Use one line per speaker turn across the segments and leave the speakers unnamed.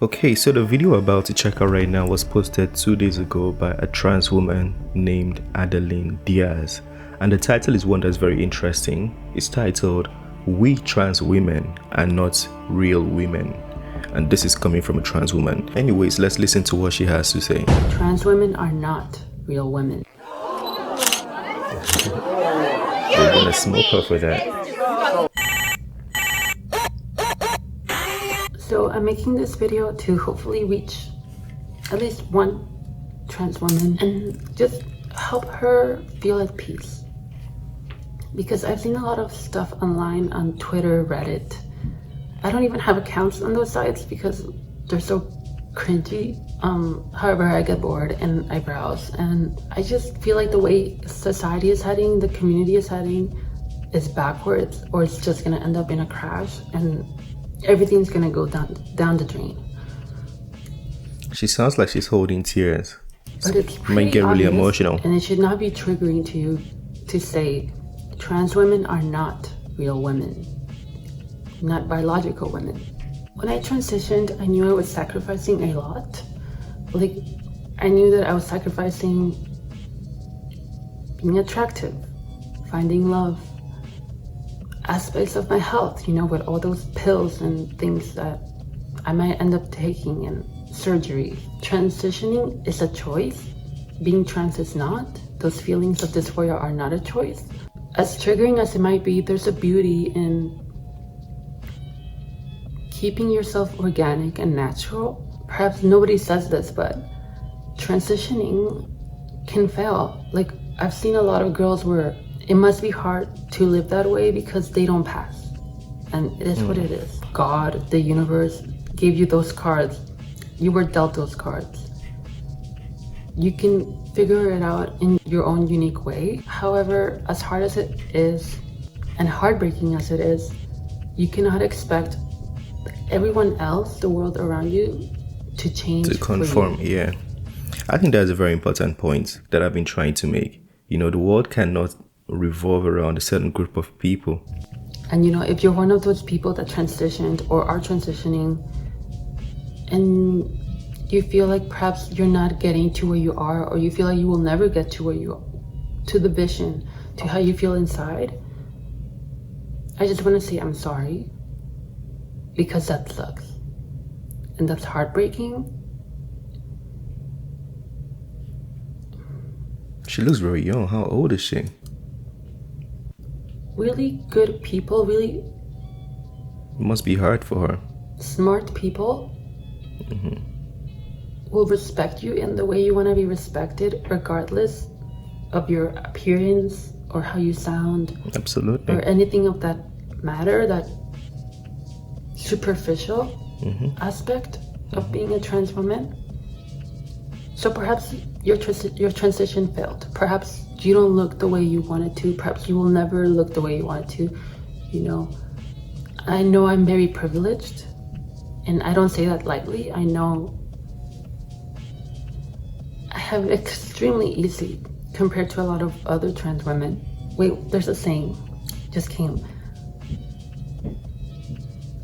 Okay, so the video we're about to check out right now was posted 2 days ago by a trans woman named Adeline Diaz. And the title is one that's very interesting. It's titled, "We Trans Women Are Not Real Women." And this is coming from a trans woman. Anyways, let's listen to what she has to say.
Trans women are not real women.
We're gonna smoke her for that.
So I'm making this video to hopefully reach at least one trans woman and just help her feel at peace. Because I've seen a lot of stuff online on Twitter, Reddit. I don't even have accounts on those sites because they're so cringy. However, I get bored and I browse, and I just feel like the way society is heading, the community is heading, is backwards, or it's just gonna end up in a crash and everything's gonna go down the drain.
She sounds like she's holding tears.
But it's
Might get really emotional.
and it should not be triggering to you to say trans women are not real women, not biological women. When I transitioned, I knew I was sacrificing a lot. Like, I knew that I was sacrificing being attractive, finding love, aspects of my health, with all those pills and things that I might end up taking and surgery. Transitioning is a choice. Being trans is not. Those feelings of dysphoria are not a choice. As triggering as it might be, there's a beauty in keeping yourself organic and natural. Perhaps nobody says this, but transitioning can fail. Like, I've seen a lot of girls where it must be hard to live that way because they don't pass. And it is what it is. God, the universe gave you those cards. You were dealt those cards. You can figure it out in your own unique way. However, as hard as it is and heartbreaking as it is, you cannot expect everyone else, the world around you, to change.
To conform, yeah. I think that's a very important point that I've been trying to make. The world cannot revolve around a certain group of people.
And if you're one of those people that transitioned or are transitioning and you feel like perhaps you're not getting to where you are, or you feel like you will never get to where you are, to the vision, to how you feel inside, I just want to say I'm sorry, because that sucks and that's heartbreaking.
She looks very young. How old is she?
Really good people, really
It must be hard for her.
smart people will respect you in the way you want to be respected, regardless of your appearance or how you sound
Absolutely.
or anything of that matter, that superficial aspect of being a trans woman. So perhaps your transition failed. Perhaps you don't look the way you wanted to. Perhaps you will never look the way you wanted to. I know I'm very privileged, and I don't say that lightly. I know I have it extremely easy compared to a lot of other trans women. Wait, there's a saying, just came.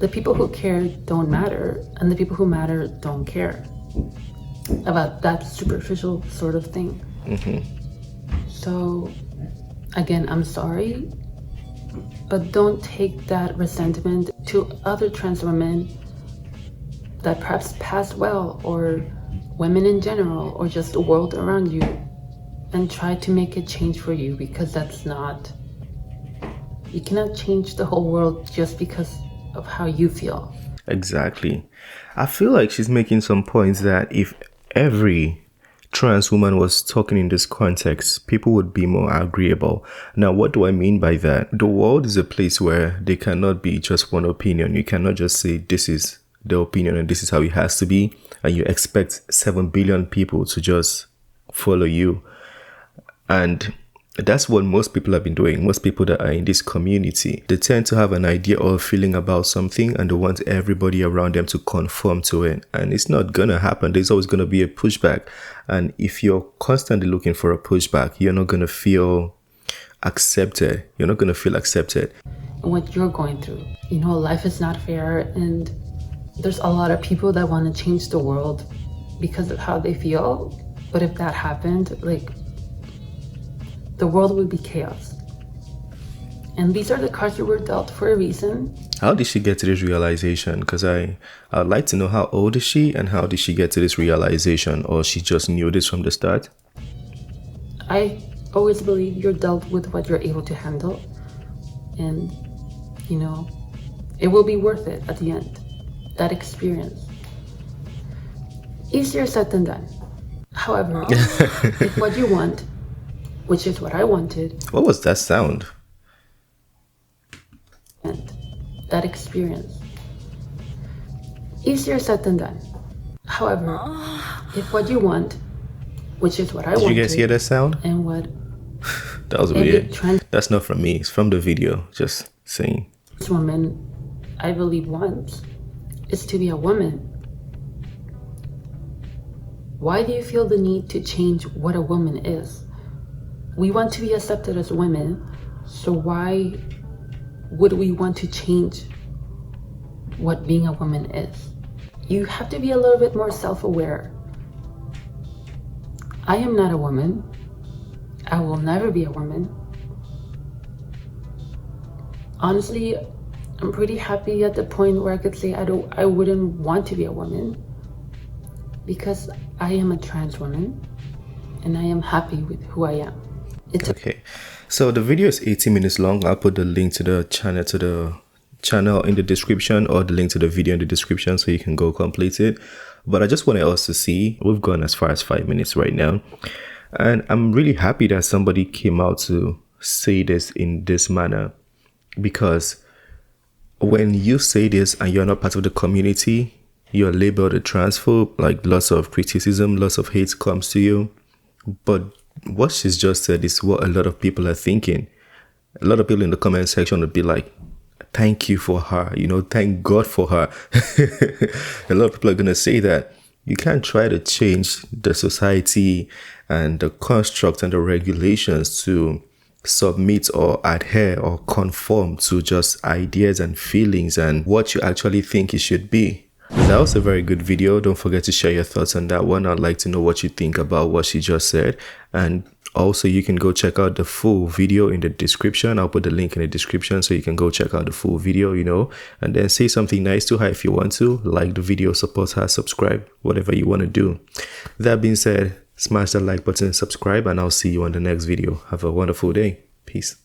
The people who care don't matter, and the people who matter don't care about that superficial sort of thing. So, again, I'm sorry, but don't take that resentment to other trans women that perhaps pass well, or women in general, or just the world around you, and try to make it change for you, because you cannot change the whole world just because of how you feel.
Exactly. I feel like she's making some points that if every trans woman was talking in this context, people would be more agreeable. Now, what do I mean by that? The world is a place where there cannot be just one opinion. You cannot just say this is the opinion and this is how it has to be, and you expect 7 billion people to just follow you. And that's what most people have been doing. Most people that are in this community, they tend to have an idea or feeling about something, and they want everybody around them to conform to it. And it's not gonna happen. There's always gonna be a pushback. And if you're constantly looking for a pushback, you're not gonna feel accepted. You're not gonna feel accepted.
And what you're going through. Life is not fair, and There's a lot of people that want to change the world because of how they feel, but if that happened, like, the world would be chaos. And these are the cards that were dealt for a reason.
How did she get to this realization? Because I'd like to know, how old is she and how did she get to this realization, or she just knew this from the start?
I always believe you're dealt with what you're able to handle, and you know, it will be worth it at the end. That experience. Easier said than done. However, if what you want, which is what I wanted,
What was that sound?
and that experience. Easier said than done. However, if what you want, which is what I
Did
wanted,
you guys hear that sound?
and what
That was
every
weird.
trans
That's not from me. It's from the video. Just saying.
woman, I believe, wants is to be a woman. Why do you feel the need to change what a woman is? We want to be accepted as women, so why would we want to change what being a woman is? You have to be a little bit more self-aware. I am not a woman. I will never be a woman. Honestly, I'm pretty happy at the point where I could say I wouldn't want to be a woman, because I am a trans woman and I am happy with who I am. It's
Okay. So the video is 18 minutes long. I'll put the link to the channel in the description, or the link to the video in the description, so you can go complete it. But I just wanted us to see, we've gone as far as 5 minutes right now. And I'm really happy that somebody came out to say this in this manner, because when you say this and you're not part of the community, you're labeled a transphobe, like lots of criticism, lots of hate comes to you. But what she's just said is what a lot of people are thinking. A lot of people in the comment section would be like, thank you for her, thank God for her. A lot of people are going to say that. You can't try to change the society and the construct and the regulations to submit or adhere or conform to just ideas and feelings and what you actually think it should be. That was a very good video. Don't forget to share your thoughts on that one. I'd like to know what you think about what she just said. And also, you can go check out the full video in the description. I'll put the link in the description so you can go check out the full video, and then say something nice to her if you want to. Like the video, support her, subscribe, whatever you want to do. That being said, smash that like button, subscribe, and I'll see you on the next video. Have a wonderful day. Peace.